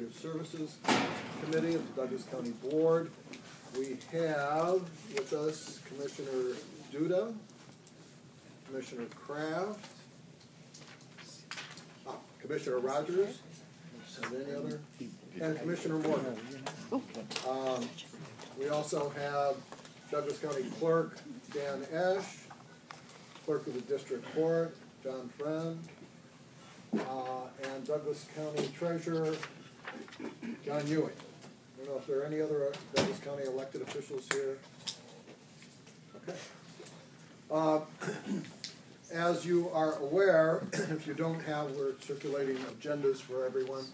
Administrative Services Committee of the Douglas County Board. We have with us Commissioner Duda, Commissioner Kraft, Commissioner Rogers, and any other, and Commissioner Morgan. We also have Douglas County Clerk Dan Esch, Clerk of the District Court John Friend, and Douglas County Treasurer John Ewing. I don't know if there are any other Douglas County elected officials here. Okay. As you are aware, if you don't have, we're circulating agendas for everyone.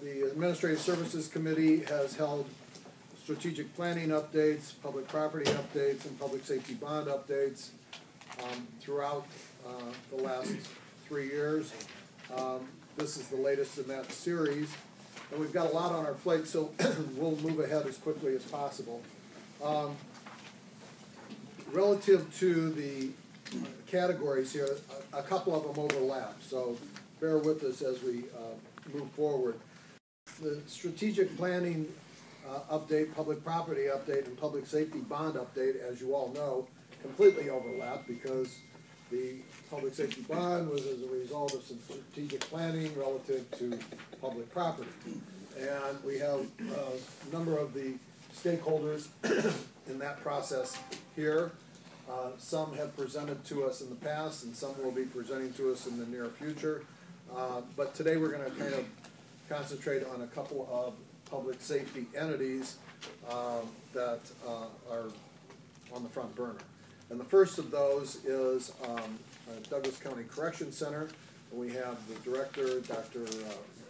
The Administrative Services Committee has held strategic planning updates, public property updates, and public safety bond updates throughout the last 3 years. This is the latest in that series. And we've got a lot on our plate, so we'll move ahead as quickly as possible. Relative to the categories here, a couple of them overlap, so bear with us as we move forward. The strategic planning update, public property update, and public safety bond update, as you all know, completely overlap because the public safety bond was as a result of some strategic planning relative to public property. And we have a number of the stakeholders in that process here. Some have presented to us in the past, and some will be presenting to us in the near future. But today we're going to kind of concentrate on a couple of public safety entities that are on the front burner. And the first of those is Douglas County Correction Center. And we have the director, Dr.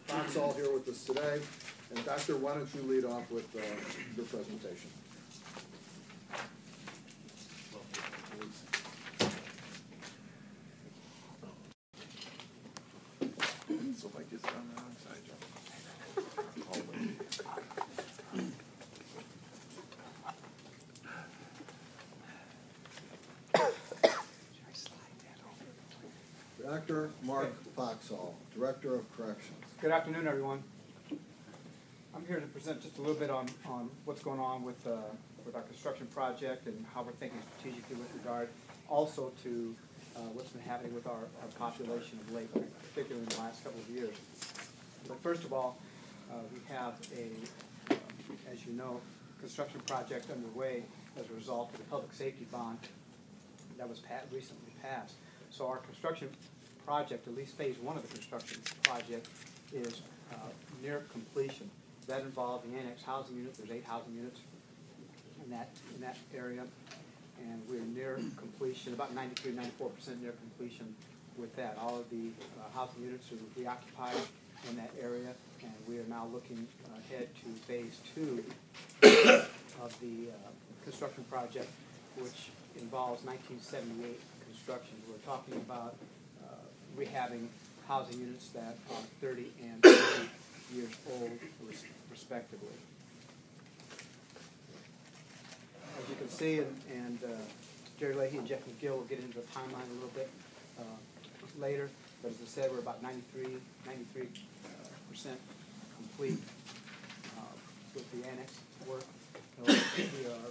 Foxall, here with us today. And Doctor, why don't you lead off with your presentation? So if I get down the wrong side, Dr. Mark Foxall, Director of Corrections. Good afternoon, everyone. I'm here to present just a little bit on what's going on with our construction project and how we're thinking strategically with regard also to what's been happening with our population of late, particularly in the last couple of years. But first of all, we have as you know, construction project underway as a result of the public safety bond that was recently passed. So our construction project, at least phase one of the construction project, is near completion. That involves the annex housing unit. There's 8 housing units in that area, and we're near completion, about 93–94% near completion with that. All of the housing units are reoccupied in that area, and we are now looking ahead to phase 2 of the construction project, which involves 1978 construction. We're talking about rehabbing housing units that are 30 and 40 years old, respectively. As you can see, and Jerry Leahy and Jeff McGill will get into the timeline a little bit later, but as I said, we're about 93% complete with the annex work. We are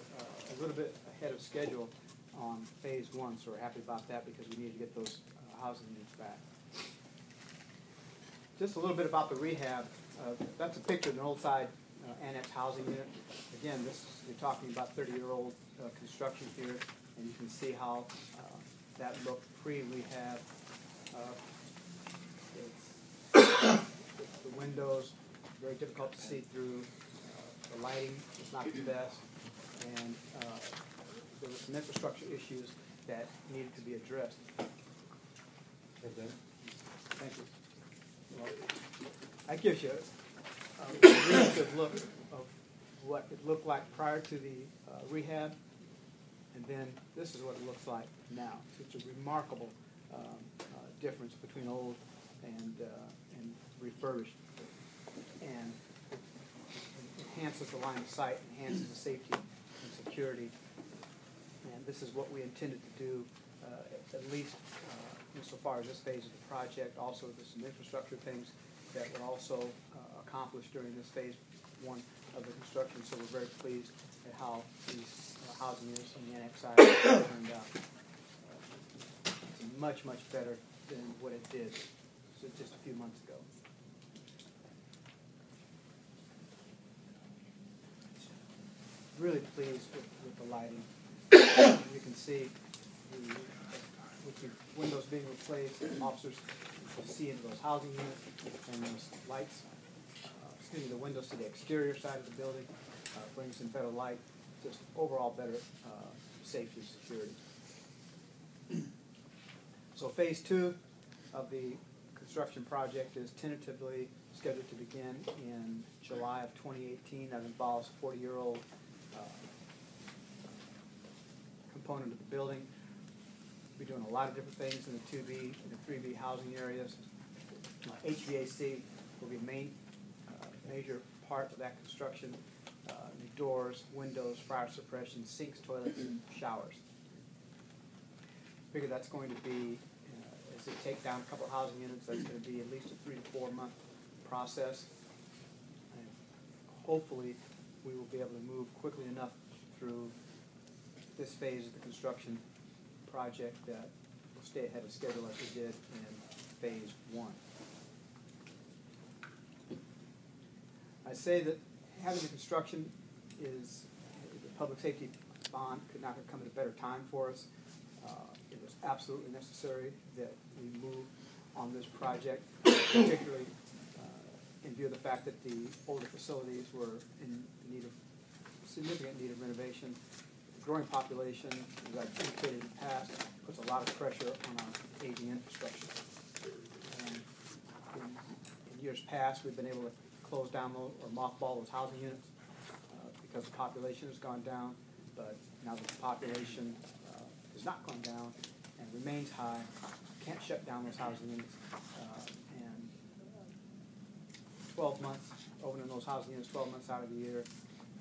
a little bit ahead of schedule on phase 1, so we're happy about that because we need to get those housing units back. Just a little bit about the rehab. That's a picture of an old side annex housing unit. Again, you're talking about 30-year-old construction here, and you can see how that looked pre-rehab. The windows, very difficult to see through. The lighting is not the best, and there were some infrastructure issues that needed to be addressed. Thank you. Well, that gives you a really good look of what it looked like prior to the rehab, and then this is what it looks like now. So it's a remarkable difference between old and refurbished, and it enhances the line of sight, enhances the safety and security, and this is what we intended to do at least insofar as this phase of the project. Also, there's some infrastructure things that were also accomplished during this phase one of the construction, so we're very pleased at how these housing units on the annex side turned out. It's much, much better than what it did just a few months ago. Really pleased with the lighting. You can see with the windows being replaced, officers see into those housing units and those lights, the windows to the exterior side of the building, brings in better light, just overall better safety and security. So phase two of the construction project is tentatively scheduled to begin in July of 2018. That involves a 40-year-old component of the building. We'll be doing a lot of different things in the 2B and the 3B housing areas. HVAC will be major part of that construction. New doors, windows, fire suppression, sinks, toilets, and showers. Figure that's going to be, as they take down a couple of housing units, that's going to be at least a 3 to 4 month process. And hopefully we will be able to move quickly enough through this phase of the construction project that will stay ahead of schedule as we did in phase one. I say that having the construction is, the public safety bond could not have come at a better time for us. It was absolutely necessary that we move on this project, particularly in view of the fact that the older facilities were in significant need of renovation. The growing population, as I've indicated in the past, puts a lot of pressure on our aging infrastructure. And in years past, we've been able to close down or mothball those housing units because the population has gone down, but now that the population has not gone down and remains high, can't shut down those housing units. And 12 months, opening those housing units 12 months out of the year,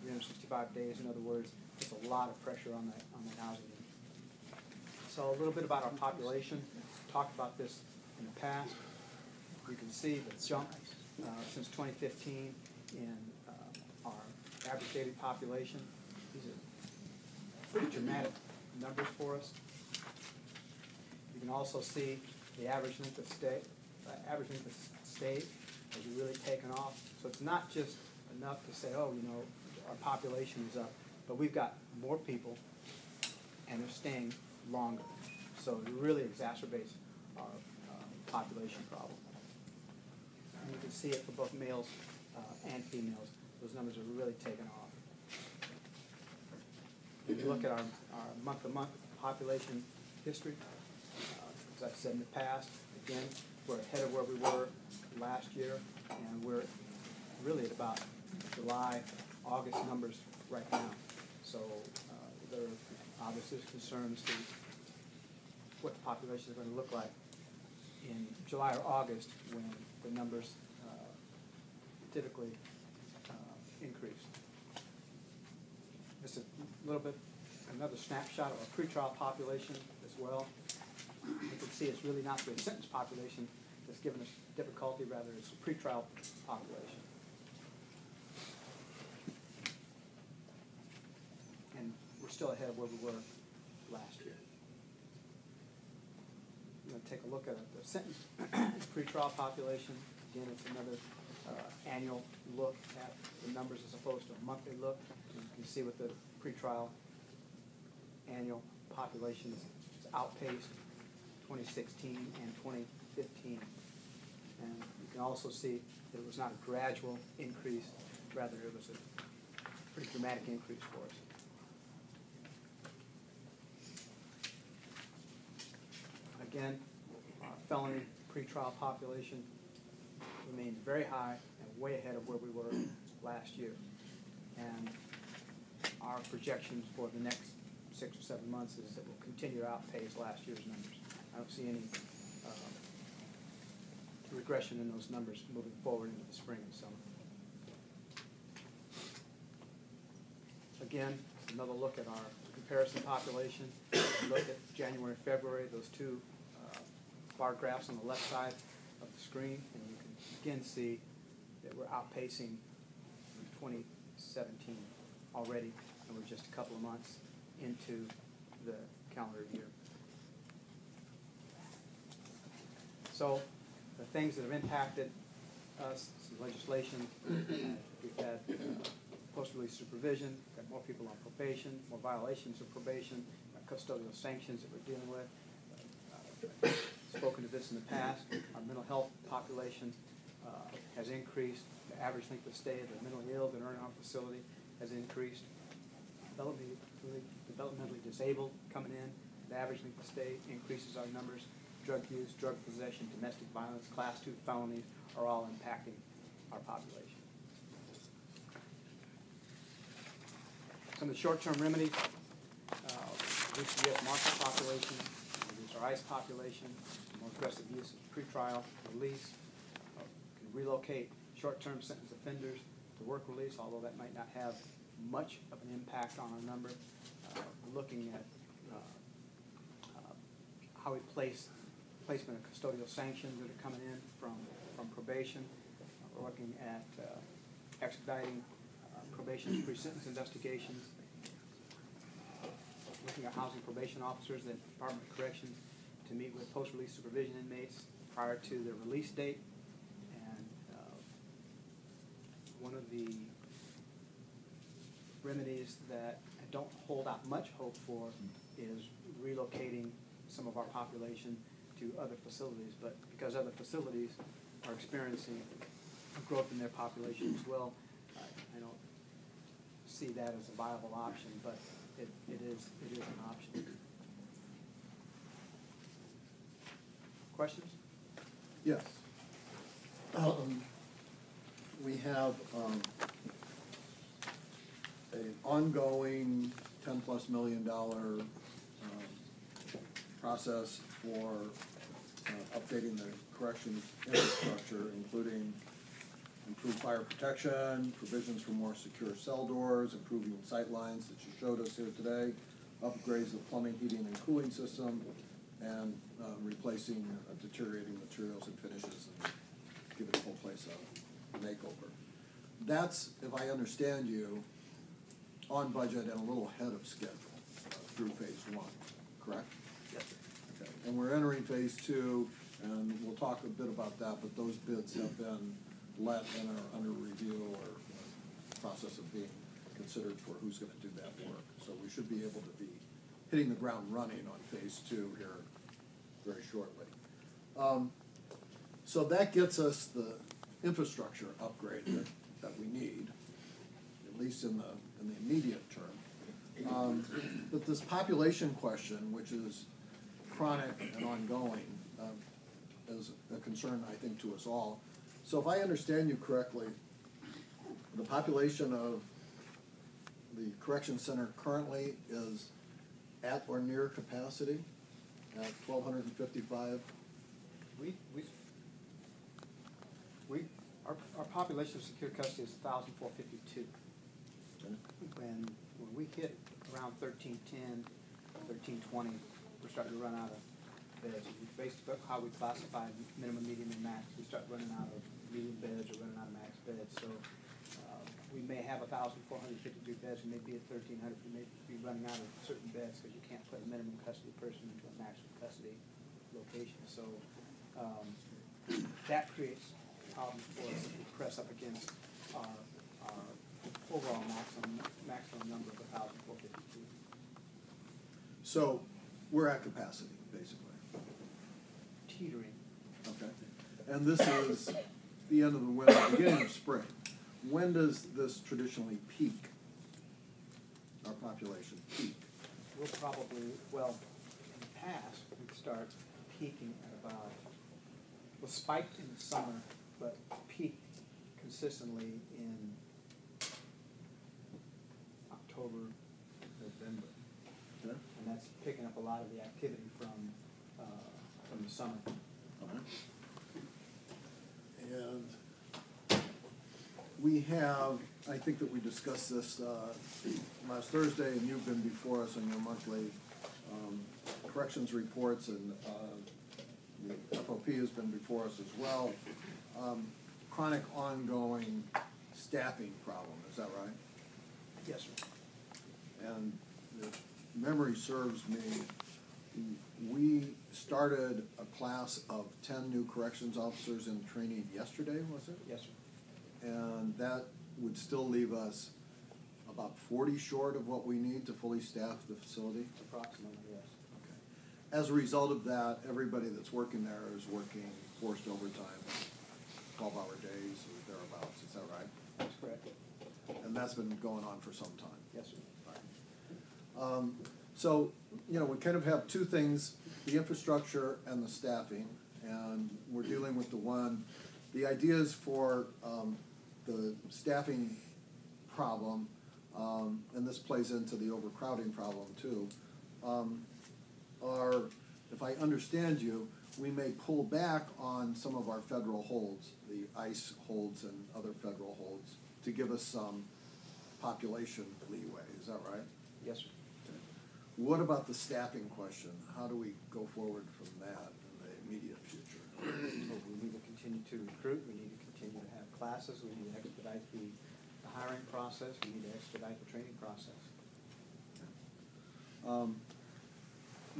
365 days, in other words, puts a lot of pressure on that housing unit. So a little bit about our population. Talked about this in the past. You can see the jump since 2015 in our average daily population. These are pretty dramatic numbers for us. You can also see the average length of stay. Has really taken off. So it's not just enough to say, oh, you know, our population is up, but we've got more people and they're staying longer. So it really exacerbates our population problem. And you can see it for both males and females. Those numbers are really taken off. If you look at our month-to-month population history, as I've said in the past, again, we're ahead of where we were last year, and we're really at about July, August numbers right now. So there are obviously concerns to what the population is going to look like in July or August when the numbers typically increase. This is a little bit, another snapshot of our pretrial population as well. You can see it's really not the sentence population that's given us difficulty, rather it's the pretrial population. And we're still ahead of where we were last year. I'm going to take a look at the sentence pretrial population. Again, it's another annual look at the numbers as opposed to a monthly look. And you can see with the pretrial annual populations outpaced 2016 and 2015. And you can also see that it was not a gradual increase, rather it was a pretty dramatic increase for us. Again, our felony pretrial population remains very high and way ahead of where we were last year. And our projections for the next 6 or 7 months is that we'll continue to outpace last year's numbers. I don't see any regression in those numbers moving forward into the spring and summer. Again, another look at our comparison population. Look at January, February, those two bar graphs on the left side. of the screen, and you can again see that we're outpacing 2017 already, and we're just a couple of months into the calendar year. So the things that have impacted us, some legislation, we've had post-release supervision, got more people on probation, more violations of probation, custodial sanctions that we're dealing with. Spoken to this in the past. Our mental health population has increased. The average length of stay of the mentally ill that are in our facility has increased. Developmentally disabled coming in, the average length of stay increases our numbers. Drug use, drug possession, domestic violence, class 2 felonies are all impacting our population. Some of the short-term remedies, reduce the U.S. Marshal population, reduce our ICE population, more aggressive use of pretrial release, can relocate short-term sentence offenders to work release, although that might not have much of an impact on our number. We're looking at how we placement of custodial sanctions that are coming in from probation. We're looking at expediting probation pre-sentence investigations, looking at housing probation officers at the Department of Corrections to meet with post-release supervision inmates prior to their release date. And one of the remedies that I don't hold out much hope for is relocating some of our population to other facilities, but because other facilities are experiencing a growth in their population as well, I don't see that as a viable option, but it is an option. Questions? Yes. We have an ongoing $10+ million process for updating the corrections infrastructure, including improved fire protection, provisions for more secure cell doors, improving sight lines that you showed us here today, upgrades of plumbing, heating, and cooling system, and replacing deteriorating materials and finishes and giving the whole place a makeover. That's, if I understand you, on budget and a little ahead of schedule through phase 1, correct? Yes. Okay. And we're entering phase 2, and we'll talk a bit about that, but those bids have been let and are under review or process of being considered for who's going to do that work. So we should be able to be hitting the ground running on phase 2 here very shortly. So that gets us the infrastructure upgrade that we need, at least in the immediate term. But this population question, which is chronic and ongoing, is a concern, I think, to us all. So if I understand you correctly, the population of the correction center currently is at or near capacity at 1,255. Our population of secure custody is 1,452. Okay. When we hit around 1310, 1320, we're starting to run out of beds. Based on how we classify minimum, medium, and max, we start running out of medium beds or running out of max beds. So we may have 1,453 beds, we may be at 1,300, we may be running out of certain beds because you can't put a minimum custody person into a maximum custody location. So that creates problems for us if we press up against our overall maximum number of 1,452. So we're at capacity, basically. Teetering. Okay. And this is the end of the winter, beginning of spring. When does this traditionally peak? Our population peak? We'll probably, well, in the past, we'd start peaking at about, well, spiked in the summer, but peaked consistently in October, November. Okay. And that's picking up a lot of the activity from the summer. And we have, I think that we discussed this last Thursday, and you've been before us on your monthly corrections reports, and the FOP has been before us as well. Chronic ongoing staffing problem, is that right? Yes, sir. And if memory serves me, we started a class of 10 new corrections officers in training yesterday, was it? Yes, sir. And that would still leave us about 40 short of what we need to fully staff the facility? Approximately, yes. Okay. As a result of that, everybody that's working there is working forced overtime, 12-hour days or thereabouts, is that right? That's correct. And that's been going on for some time. Yes, sir. So, you know, we kind of have two things, the infrastructure and the staffing, and we're dealing with the ideas for the staffing problem, and this plays into the overcrowding problem too, are, if I understand you, we may pull back on some of our federal holds, the ICE holds and other federal holds, to give us some population leeway, is that right? Yes, sir. What about the staffing question? How do we go forward from that in the immediate future? So we need to continue to recruit, we need to continue to have classes, we need to expedite the hiring process, we need to expedite the training process.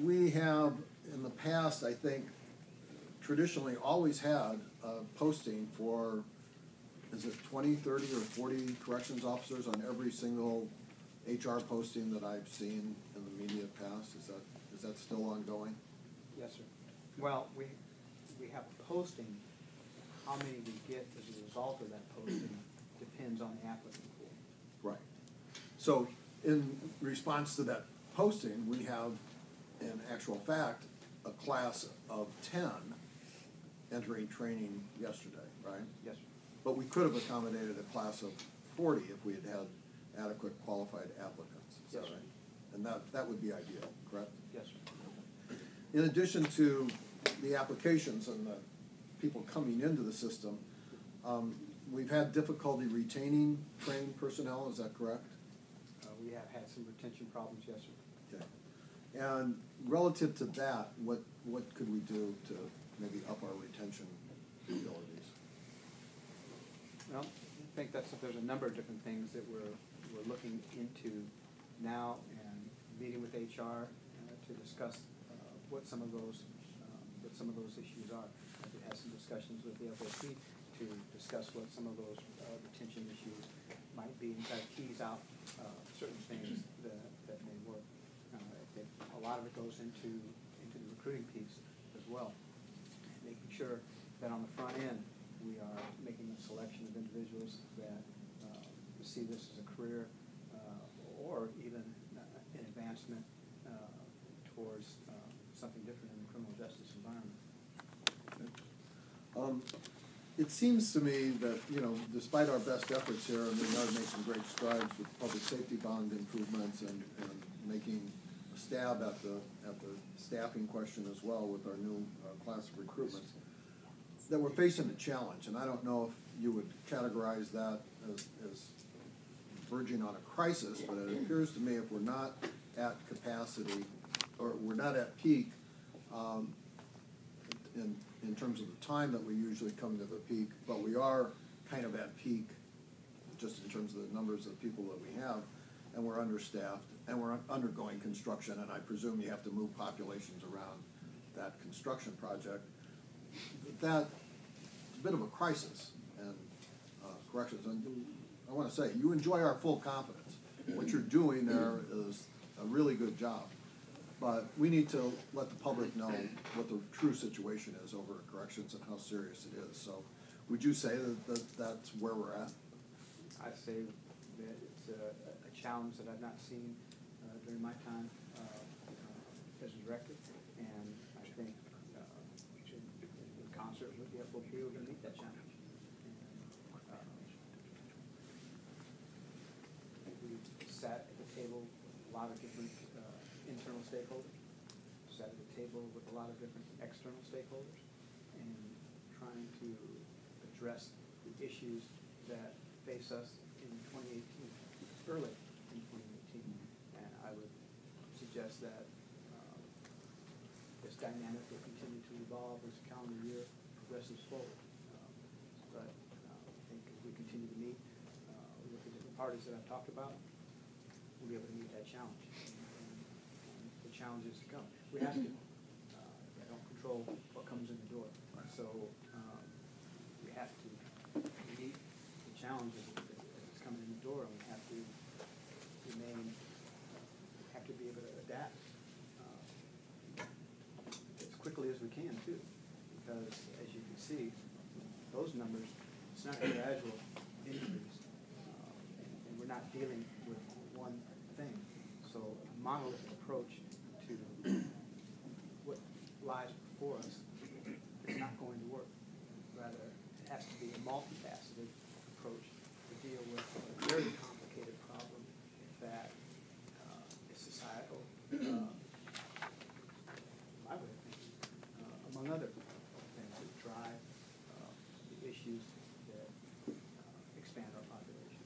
We have, in the past, I think, traditionally always had a posting for, is it 20, 30, or 40 corrections officers on every single HR posting that I've seen in the immediate past? Is that still ongoing? Yes, sir. Well, we have a posting. How many we get as a result of that posting depends on the applicant pool. Right. So in response to that posting, we have, in actual fact, a class of 10 entering training yesterday, right? Yes, sir. But we could have accommodated a class of 40 if we had had adequate qualified applicants, is that Yes, sir. right? And that would be ideal, correct? Yes, sir. In addition to the applications and the people coming into the system, we've had difficulty retaining trained personnel, is that correct? We have had some retention problems, yes, sir. Okay. And relative to that, what could we do to maybe up our retention abilities? Well, I think there's a number of different things that we're looking into now and meeting with HR to discuss what some of those issues are. We had some discussions with the FOP to discuss what some of those retention issues might be, and try to tease out certain things that may work. I think a lot of it goes into the recruiting piece as well, making sure that on the front end we are making a selection of individuals that see this as a career or even an advancement towards something different in the criminal justice environment. It seems to me that, you know, despite our best efforts here, and we are making great strides with public safety bond improvements and making a stab at the staffing question as well with our new class of recruitments, that we're facing a challenge. And I don't know if you would categorize that as verging on a crisis, but it appears to me if we're not at capacity, or we're not at peak, in terms of the time that we usually come to the peak, but we are kind of at peak just in terms of the numbers of people that we have, and we're understaffed, and we're undergoing construction, and I presume you have to move populations around that construction project. That's a bit of a crisis, and corrections, and I want to say, you enjoy our full confidence. What you're doing there is a really good job. But we need to let the public know what the true situation is over at corrections and how serious it is. So would you say that that's where we're at? I'd say that it's a challenge that I've not seen during my time as a director, and I think in concert with the FOP, we're going to meet that challenge. We sat at the table, a lot of different internal stakeholders, sat at the table with a lot of different external stakeholders, and trying to address the issues that face us in 2018, early in 2018. And I would suggest that as dynamic will continue to evolve as the calendar year progresses forward. But I think as we continue to meet with the different parties that I've talked about, we'll be able to meet that challenge and the challenges to come. We have to. I don't control what comes in the door. So we have to meet the challenges that's coming in the door, and we have to remain, have to be able to adapt as quickly as we can too, because as you can see, those numbers, it's not a gradual increase, and we're not dealing with one thing. So a monolithic approach to what lies before us is not going to work. Rather, it has to be a multifaceted approach to deal with a very complicated problem that is societal, I would think, among other things that drive the issues that expand our population.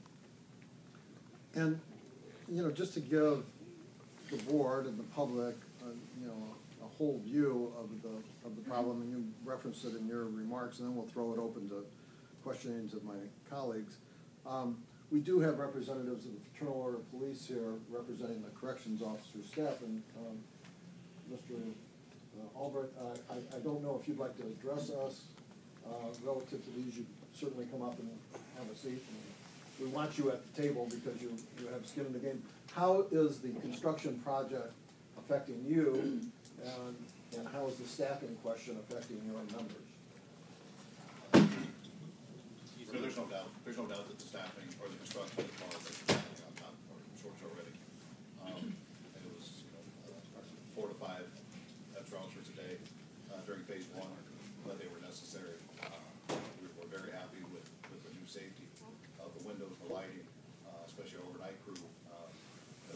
And, you know, just to give the board and the public, you know, a whole view of the problem, and you referenced it in your remarks, and then we'll throw it open to questionings of my colleagues. We do have representatives of the Fraternal Order of Police here representing the corrections officer staff, and Mr. Albrecht, I don't know if you'd like to address us relative to these. You certainly come up and have a seat. And we want you at the table because you have skin in the game. How is the construction project affecting you, and how is the staffing question affecting your numbers? So there's no doubt that the staffing or the construction as far as the staffing on top or short already. And it was 4 to 5 extra officers a day during phase 1, but they were necessary. We were very happy with the new safety of the windows, the lighting, especially overnight crew.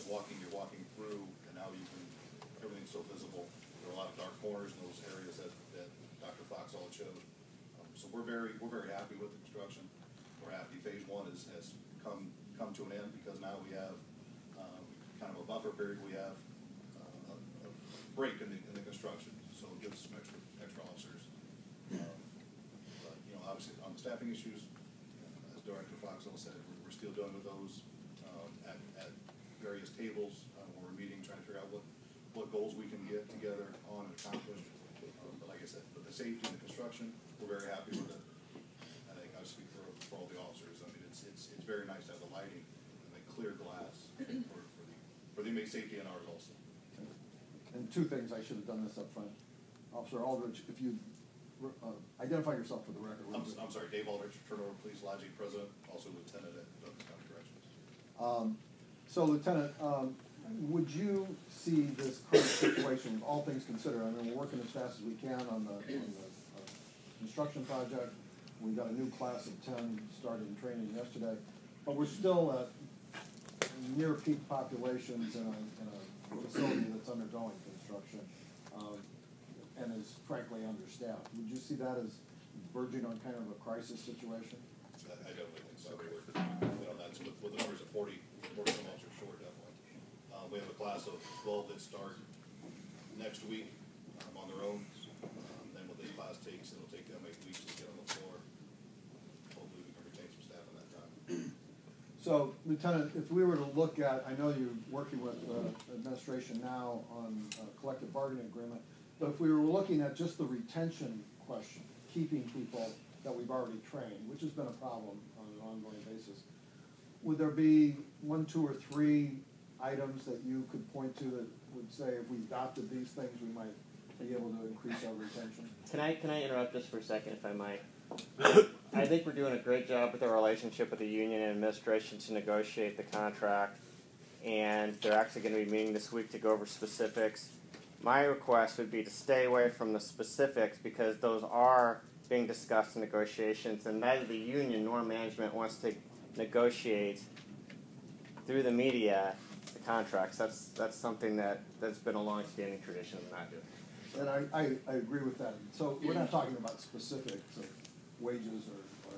You're walking through, and now everything's so visible. There are a lot of dark corners in those areas that Dr. Fox all showed. So we're very happy with the construction. We're happy phase 1 has come to an end because now we have kind of a buffer period. We have a break in the construction, so it gives some extra officers. But obviously on the staffing issues, as Director Fox said, we're still dealing with those at various tables where we're meeting, trying to figure out what goals we can get together on and accomplish. But like I said, with the safety and the construction, we're very happy with it. I think I speak for all the officers. I mean, it's very nice to have the lighting and the clear glass for the inmate safety and ours also. And 2 things, I should have done this up front. Officer Aldridge, if you identify yourself for the record. I'm sorry, Dave Aldridge, Fraternal Order of Police Lodging President, also Lieutenant at Douglas County Corrections. So, Lieutenant, would you see this current situation, all things considered? I mean, we're working as fast as we can on the construction project. We got a new class of 10 starting training yesterday, but we're still at near peak populations in a facility that's undergoing construction and is frankly understaffed. Would you see that as verging on kind of a crisis situation? I definitely think so. That's with the numbers of 40 some officers short, definitely. We have a class of 12 that start next week on their own. Then what this class takes, it'll take them 8 weeks to get on the floor. Hopefully we can retain some staff in that time. So, Lieutenant, if we were to look at, I know you're working with the administration now on a collective bargaining agreement, but if we were looking at just the retention question, keeping people that we've already trained, which has been a problem on an ongoing basis, would there be 1, 2, or 3 items that you could point to that would say if we adopted these things, we might be able to increase our retention? Can I interrupt just for a second, if I might? I think we're doing a great job with our relationship with the union and administration to negotiate the contract, and they're actually going to be meeting this week to go over specifics. My request would be to stay away from the specifics because those are being discussed in negotiations, and neither the union nor management wants to negotiate through the media the contracts. That's something that's been a long-standing tradition of not doing. And I agree with that. So we're not talking about specifics of wages or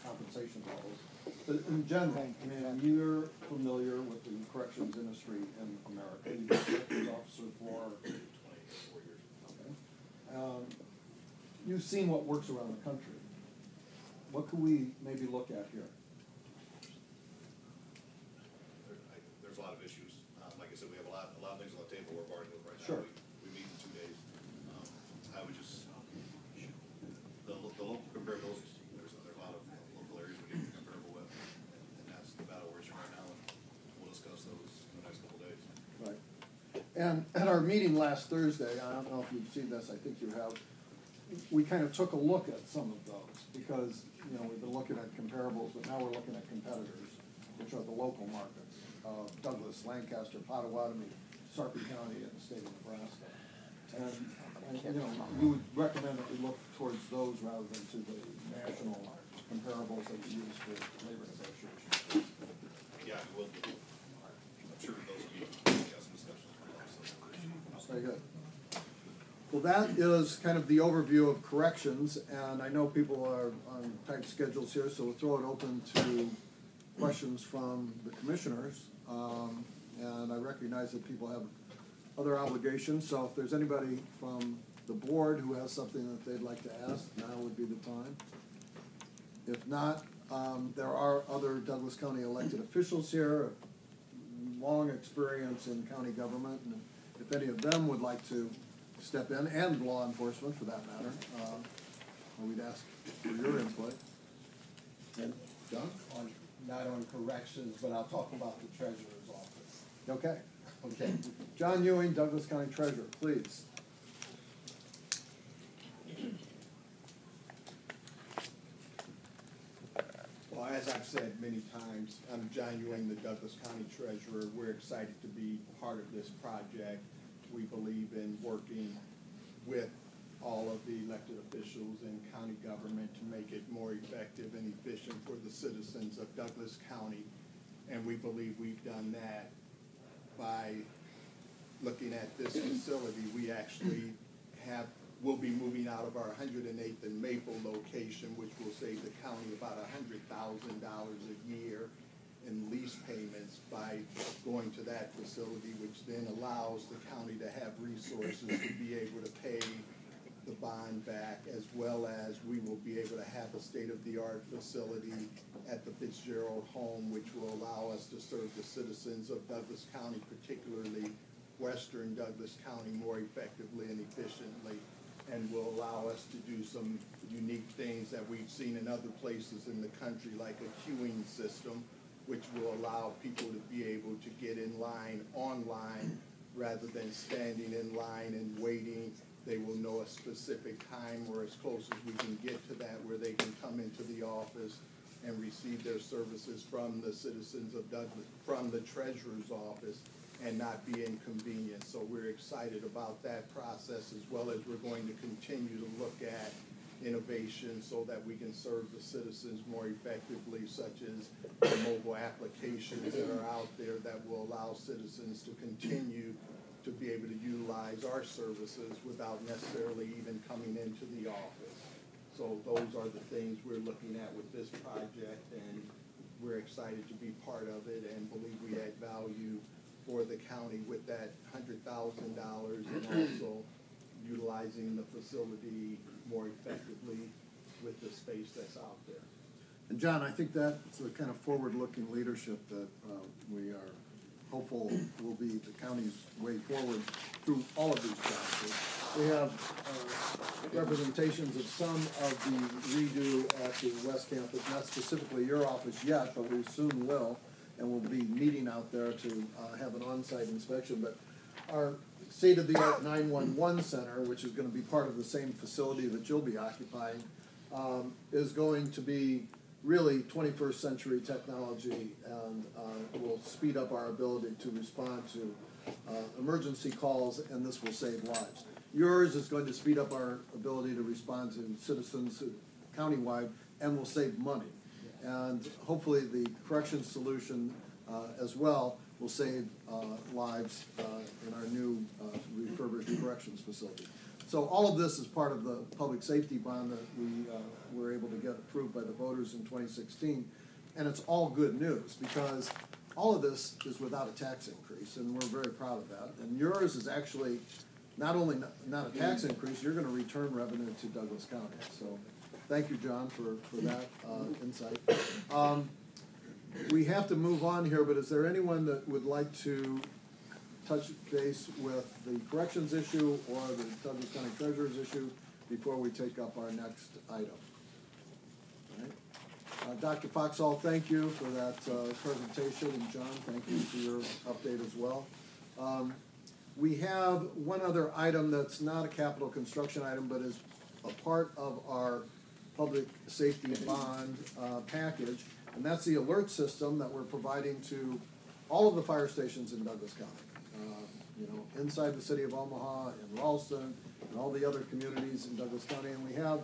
compensation levels, but in general, I mean, you're familiar with the corrections industry in America. You've been a corrections officer for 24 years. Okay. You've seen what works around the country. What could we maybe look at here? There's a lot of issues. Like I said, we have a lot of things on the table we're bargaining with right now. Sure. We meet in 2 days. I would just, the local comparables, there's a lot of local areas we can be comparable with, and that's the battle we're in right now, and we'll discuss those in the next couple of days. Right. And at our meeting last Thursday, I don't know if you've seen this, I think you have, we kind of took a look at some of those because, you know, we've been looking at comparables, but now we're looking at competitors, which are the local markets, Douglas, Lancaster, Potawatomi, Sarpy County, and the state of Nebraska. And, you know, we would recommend that we look towards those rather than to the national comparables that we use for labor negotiations. Yeah, we will do. I'm sure those will be, got some discussions. Very good. Well, that is kind of the overview of corrections, and I know people are on tight schedules here, so we'll throw it open to questions from the commissioners. And I recognize that people have other obligations, so if there's anybody from the board who has something that they'd like to ask, now would be the time. If not, there are other Douglas County elected officials here, long experience in county government, and if any of them would like to step in, and law enforcement for that matter, we'd ask for your input. And John? Not on corrections, but I'll talk about the treasurer's office. Okay. Okay. John Ewing, Douglas County Treasurer, please. Well, as I've said many times, I'm John Ewing, the Douglas County Treasurer. We're excited to be part of this project. We believe in working with all of the elected officials in county government to make it more effective and efficient for the citizens of Douglas County. And we believe we've done that by looking at this facility. We actually we'll be moving out of our 108th and Maple location, which will save the county about $100,000 a year in lease payments by going to that facility, which then allows the county to have resources to be able to pay the bond back, as well as we will be able to have a state-of-the-art facility at the Fitzgerald home, which will allow us to serve the citizens of Douglas County, particularly western Douglas County, more effectively and efficiently, and will allow us to do some unique things that we've seen in other places in the country, like a queuing system, which will allow people to be able to get in line online rather than standing in line and waiting. They will know a specific time or as close as we can get to that, where they can come into the office and receive their services from the citizens of Douglas, from the treasurer's office, and not be inconvenienced. So we're excited about that process, as well as we're going to continue to look at innovation so that we can serve the citizens more effectively, such as the mobile applications that are out there that will allow citizens to continue to be able to utilize our services without necessarily even coming into the office. So those are the things we're looking at with this project, and we're excited to be part of it and believe we add value for the county with that $100,000 and also utilizing the facility more effectively with the space that's out there. And John, I think that's the kind of forward-looking leadership that we are hopeful will be the county's way forward through all of these challenges. We have representations of some of the redo at the West Campus, not specifically your office yet, but we soon will, and we'll be meeting out there to have an on-site inspection. But our state-of-the-art 911 center, which is going to be part of the same facility that you'll be occupying, is going to be really 21st century technology, and will speed up our ability to respond to emergency calls, and this will save lives. Yours is going to speed up our ability to respond to citizens countywide and will save money. And hopefully the corrections solution as well will save lives in our new refurbished corrections facility. So all of this is part of the public safety bond that we were able to get approved by the voters in 2016. And it's all good news, because all of this is without a tax increase, and we're very proud of that. And yours is actually not only not a tax increase, you're gonna return revenue to Douglas County. So, thank you, John, for that insight. We have to move on here, but is there anyone that would like to touch base with the corrections issue or the Douglas County Treasurer's issue before we take up our next item? All right. Dr. Foxall, thank you for that presentation, and John, thank you for your update as well. We have one other item that's not a capital construction item, but is a part of our public safety bond package, and that's the alert system that we're providing to all of the fire stations in Douglas County. You know, inside the city of Omaha, in Ralston, and all the other communities in Douglas County. And we have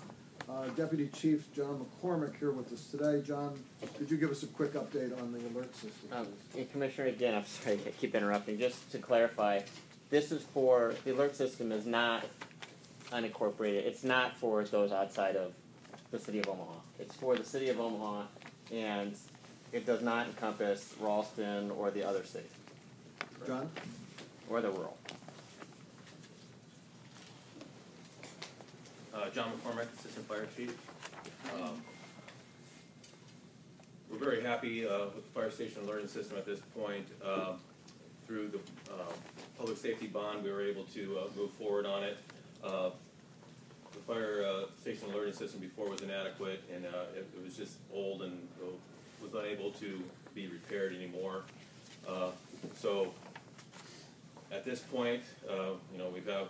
Deputy Chief John McCormick here with us today. John, could you give us a quick update on the alert system? Commissioner, again, I'm sorry, I keep interrupting. Just to clarify, this is for, the alert system is not unincorporated. It's not for those outside of the city of Omaha. It's for the city of Omaha, and it does not encompass Ralston or the other cities. John? Or the rural. John McCormick, Assistant Fire Chief. We're very happy with the fire station alerting system at this point. Through the public safety bond, we were able to move forward on it. The fire station alerting system before was inadequate, and it was just old and was unable to be repaired anymore. So at this point, you know, we have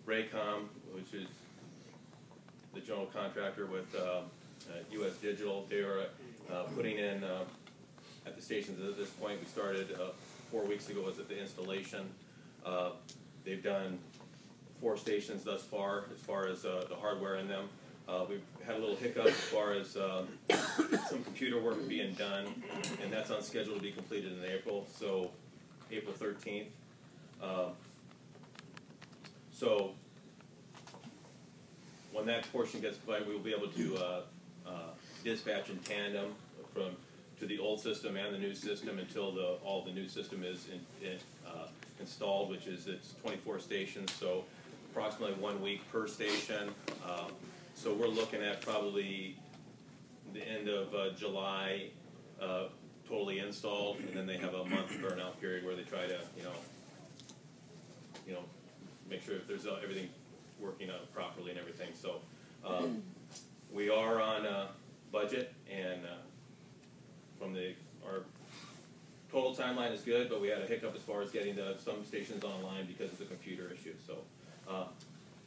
Raycom, which is the general contractor with US Digital. They are putting in at the stations at this point. We started 4 weeks ago was at the installation. They've done 4 stations thus far as the hardware in them. We've had a little hiccup as far as some computer work being done, and that's on schedule to be completed in April, so April 13th. So when that portion gets completed, we will be able to dispatch in tandem to the old system and the new system until all the new system is installed, which is it's 24 stations, so approximately 1 week per station. So we're looking at probably the end of July, totally installed, and then they have a month burnout period where they try to, make sure if there's everything working out properly and everything. So we are on budget, and our total timeline is good, but we had a hiccup as far as getting some stations online because of the computer issue. So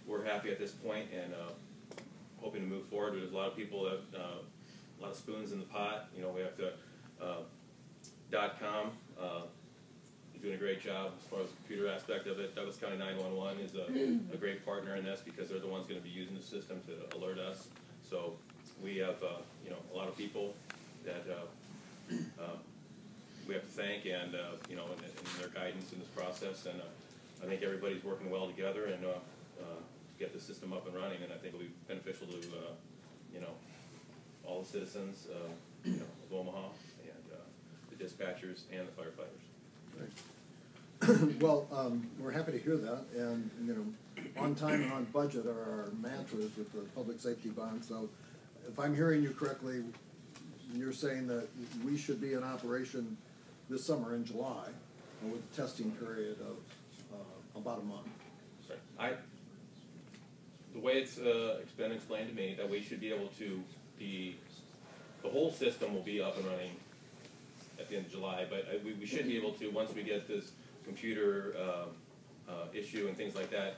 we're happy at this point and hoping to move forward. There's a lot of people that a lot of spoons in the pot. You know, we have to .com is doing a great job as far as the computer aspect of it. Douglas County 911 is a great partner in this because they're the ones going to be using the system to alert us. So we have a lot of people that we have to thank, and in their guidance in this process. And I think everybody's working well together and get the system up and running. And I think it'll be beneficial to all the citizens of Omaha and the dispatchers and the firefighters. Right. Well, we're happy to hear that, and on time and on budget are our mantras with the public safety bond. So, if I'm hearing you correctly, you're saying that we should be in operation this summer in July, with a testing period of about a month. Sorry. The way it's been explained to me, that we should be able to the whole system will be up and running at the end of July, but we should be able to, once we get this computer issue and things like that,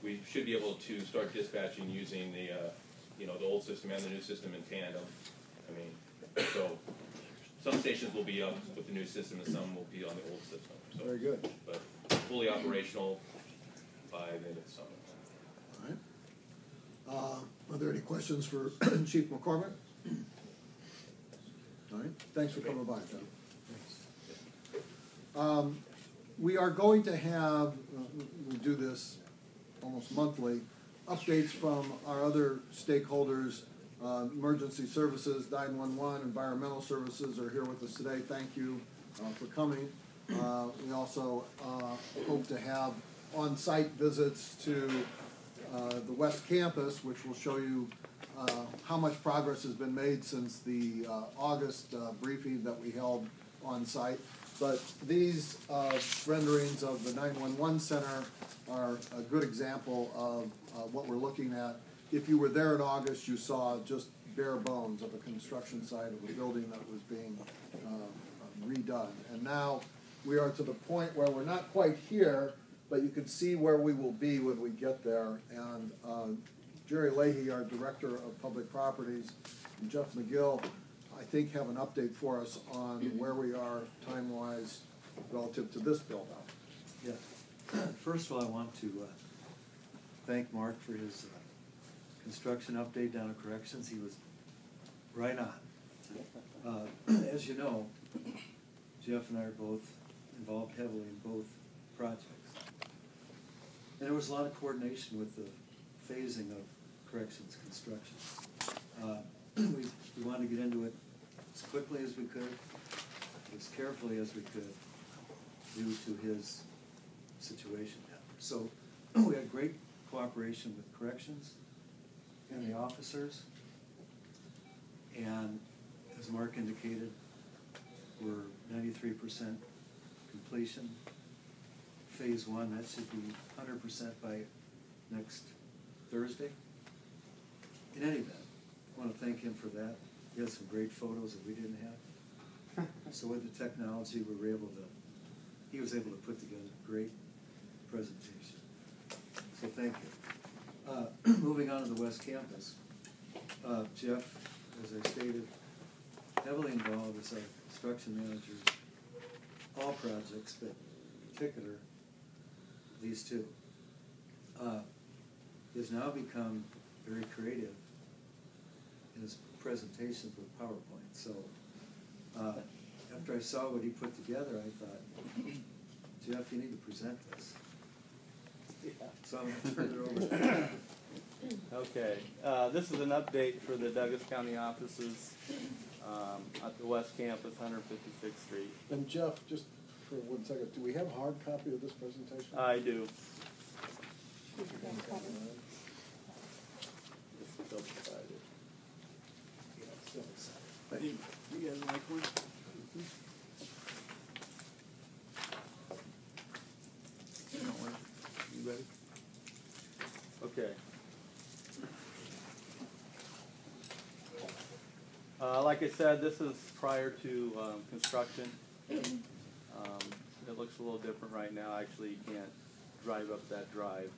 we should be able to start dispatching using the old system and the new system in tandem. I mean, so some stations will be up with the new system and some will be on the old system. So, very good. But fully operational by the end of the summer. All right. Are there any questions for Chief McCormick? All right. Thanks for coming by, John. We are going to have, we do this almost monthly, updates from our other stakeholders. Emergency services, 911, environmental services are here with us today. Thank you for coming. We also hope to have on-site visits to the West Campus, which will show you how much progress has been made since the August briefing that we held on site. But these renderings of the 911 center are a good example of what we're looking at. If you were there in August, you saw just bare bones of a construction site of a building that was being redone. And now we are to the point where we're not quite here, but you can see where we will be when we get there. And Jerry Leahy, our Director of Public Properties, and Jeff McGill, I think, have an update for us on where we are time-wise relative to this build-out. Yeah. First of all, I want to thank Mark for his construction update down at Corrections. He was right on. As you know, Jeff and I are both involved heavily in both projects. And there was a lot of coordination with the phasing of Corrections construction. We wanted to get into it as quickly as we could, as carefully as we could, due to his situation down there. So we had great cooperation with Corrections and the officers. And as Mark indicated, we're 93% completion. Phase 1, that should be 100% by next Thursday. In any event, I want to thank him for that. He had some great photos that we didn't have. So with the technology, he was able to put together a great presentation. So thank you. Moving on to the West Campus, Jeff, as I stated, heavily involved as our construction manager, all projects, but in particular, these two. He has now become very creative in his presentations with PowerPoint. So after I saw what he put together, I thought, Jeff, you need to present this. So I'm going to turn it over to you. Okay, this is an update for the Douglas County offices at the West Campus, 156th Street. And Jeff, just for 1 second, do we have a hard copy of this presentation? I do. Just double-sided. You guys like one? You ready? Okay. Like I said, this is prior to construction. It looks a little different right now. Actually, you can't drive up that drive.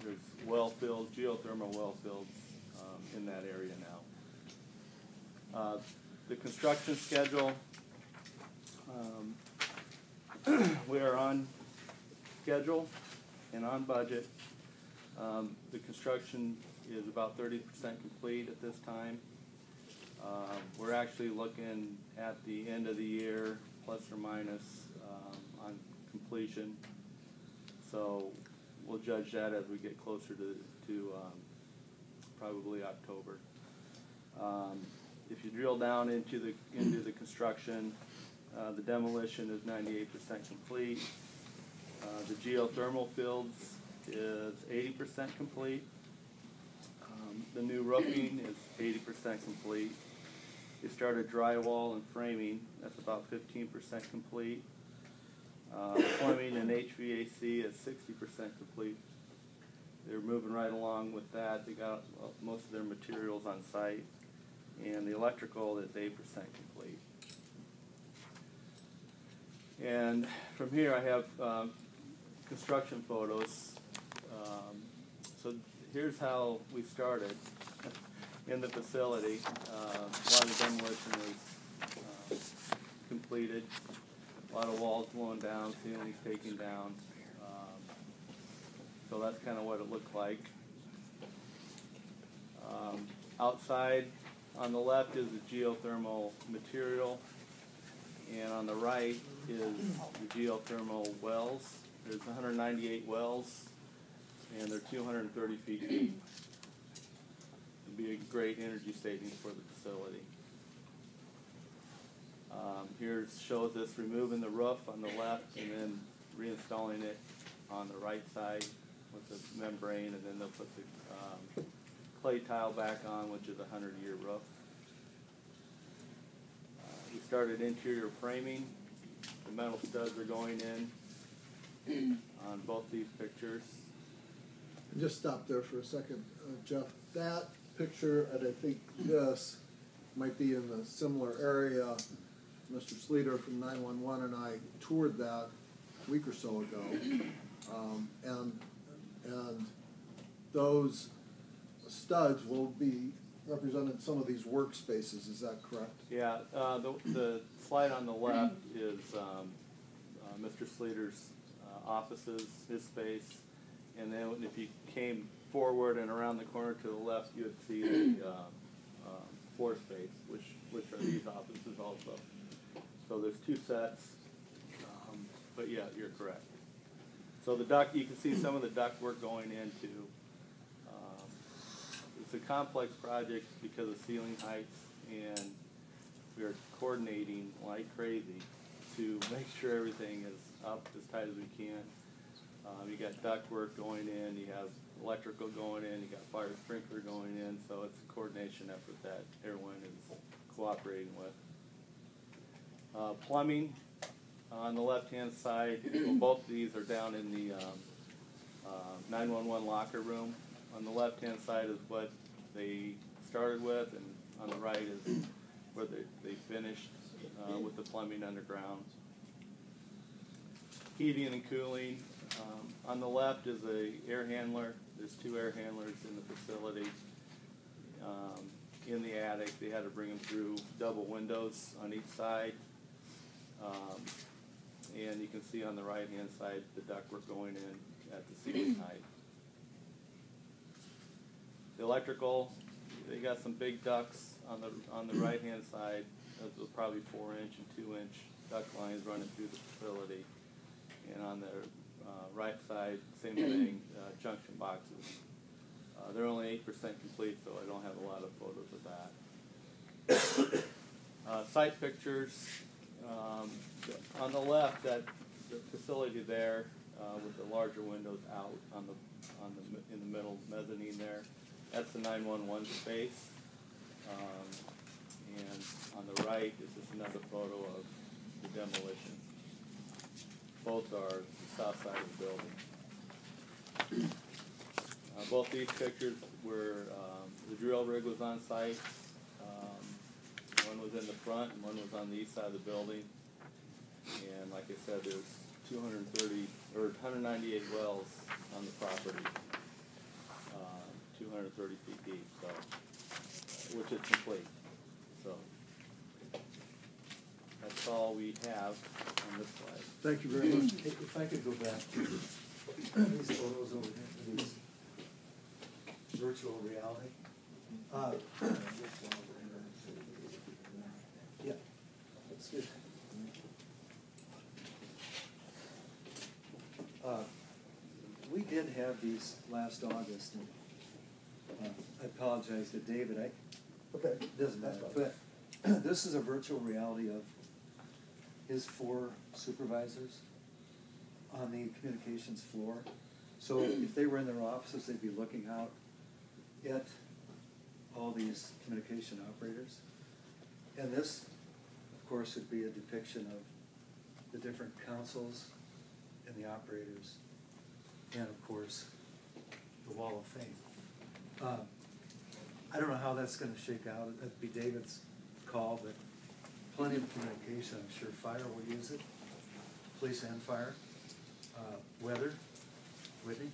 There's well fields, geothermal well fields in that area now. The construction schedule, we are on schedule and on budget. The construction is about 30% complete at this time. We're actually looking at the end of the year, plus or minus, on completion. So we'll judge that as we get closer to probably October. If you drill down into the construction, the demolition is 98% complete. The geothermal fields is 80% complete. The new roofing is 80% complete. We started drywall and framing, that's about 15% complete. Plumbing and HVAC is 60% complete. They're moving right along with that. They got most of their materials on site. And the electrical is 8% complete. And from here I have construction photos. So here's how we started in the facility. A lot of demolition was completed. A lot of walls blown down, ceilings taken down. So that's kind of what it looked like. Outside, on the left is the geothermal material, and on the right is the geothermal wells. There's 198 wells, and they're 230 feet deep. It'll be a great energy savings for the facility. Here shows us removing the roof on the left and then reinstalling it on the right side with the membrane, and then they'll put the clay tile back on, which is a 100-year roof. We started interior framing. The metal studs are going in on both these pictures. And just stop there for a second, Jeff. That picture, and I think this might be in the similar area. Mr. Sleater from 911 and I toured that a week or so ago. And those studs will be represented in some of these workspaces, is that correct? Yeah, the slide on the left is Mr. Sleater's offices, his space, and then if you came forward and around the corner to the left, you would see the floor space, which are these offices also. So there's two sets, but yeah, you're correct. So the duct, you can see some of the duct work going into. It's a complex project because of ceiling heights, and we are coordinating like crazy to make sure everything is up as tight as we can. You got duct work going in, you have electrical going in, you got fire sprinkler going in, so it's a coordination effort that everyone is cooperating with. Plumbing on the left-hand side, well, both of these are down in the 911 locker room. On the left-hand side is what they started with, and on the right is where they finished with the plumbing underground. Heating and cooling. On the left is a air handler. There's two air handlers in the facility. In the attic, they had to bring them through double windows on each side. And you can see on the right-hand side the ductwork going in at the ceiling height. The electrical, they got some big ducts on the right-hand side. Those are probably 4-inch and 2-inch duct lines running through the facility. And on the right side, same thing, junction boxes. They're only 8% complete, so I don't have a lot of photos of that. Site pictures. On the left, the facility there with the larger windows out in the middle mezzanine there. That's the 911 space. And on the right is just another photo of the demolition. Both are the south side of the building. Both these pictures were, the drill rig was on site. One was in the front and one was on the east side of the building. And like I said, there's 198 wells on the property, 230 feet deep, so, which is complete. So that's all we have on this slide. Thank you very much. If I could go back to these photos over here, these virtual reality. Yeah, that's good. We did have these last August, and I apologize to David. Okay. Doesn't matter. But this is a virtual reality of his 4 supervisors on the communications floor. So if they were in their offices, they'd be looking out at all these communication operators. And this, of course, would be a depiction of the different councils and the operators, and of course, the Wall of Fame. I don't know how that's going to shake out. That'd be David's call, but plenty of communication. I'm sure fire will use it, police and fire. Weather, Whitney.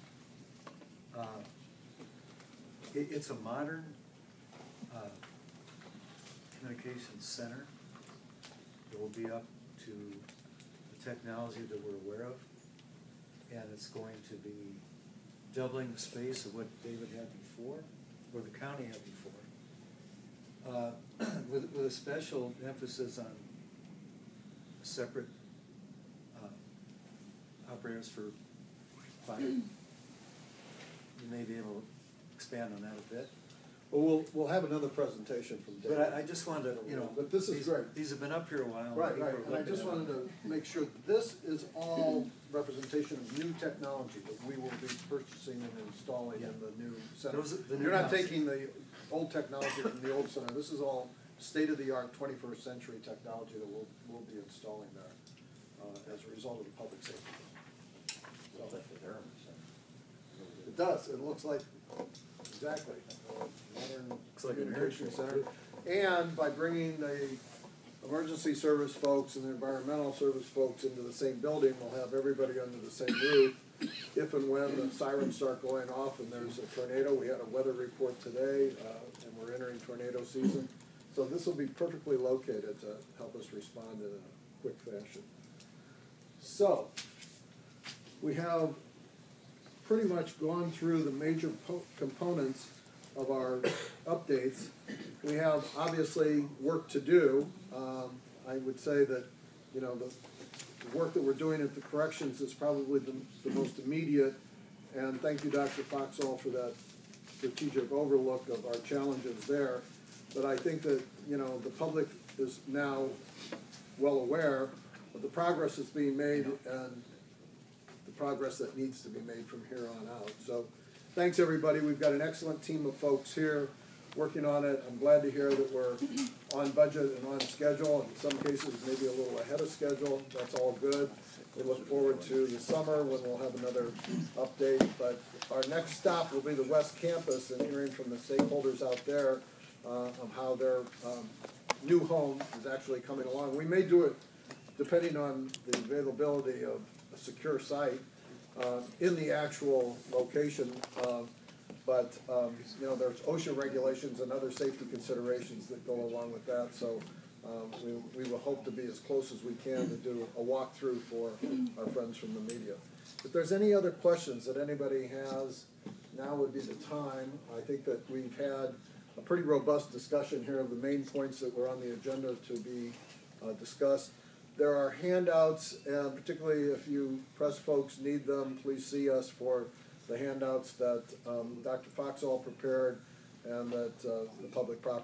It's a modern communications center. It will be up to the technology that we're aware of, and it's going to be doubling the space of what David had before, or the county had before, with a special emphasis on separate operators for fire. You may be able to expand on that a bit. Well, we'll have another presentation from Dave. But I just wanted to, you know. But this is these- great. These have been up here a while. Right, people right, are and I looking just at wanted them. to make sure, this is all representation of new technology that we will be purchasing and installing in the new center. Those are the new You're not house. taking the old technology from the old center, this is all state-of-the-art 21st century technology that we'll be installing there, as a result of the public safety. So, it does, it looks like, exactly, modern like an communication airstrip. center. And by bringing the emergency service folks and the environmental service folks into the same building, we'll have everybody under the same roof. If and when the sirens start going off and there's a tornado, we had a weather report today, and we're entering tornado season. So this will be perfectly located to help us respond in a quick fashion. So, we have pretty much gone through the major components of our updates. We have obviously work to do. I would say that, you know, the work that we're doing at the corrections is probably the most immediate. And thank you, Dr. Foxall, for that strategic overlook of our challenges there. But I think that, you know, the public is now well aware of the progress that's being made and the progress that needs to be made from here on out. So thanks, everybody. We've got an excellent team of folks here working on it. I'm glad to hear that we're on budget and on schedule. In some cases, maybe a little ahead of schedule. That's all good. We look forward to the summer when we'll have another update. But our next stop will be the West Campus and hearing from the stakeholders out there of how their new home is actually coming along. We may do it depending on the availability of a secure site in the actual location. But you know, there's OSHA regulations and other safety considerations that go along with that. So we will hope to be as close as we can to do a walkthrough for our friends from the media. If there's any other questions that anybody has, now would be the time. I think that we've had a pretty robust discussion here of the main points that were on the agenda to be discussed. There are handouts, and particularly if you press folks need them, please see us for the handouts that Dr. Foxall prepared and that the public property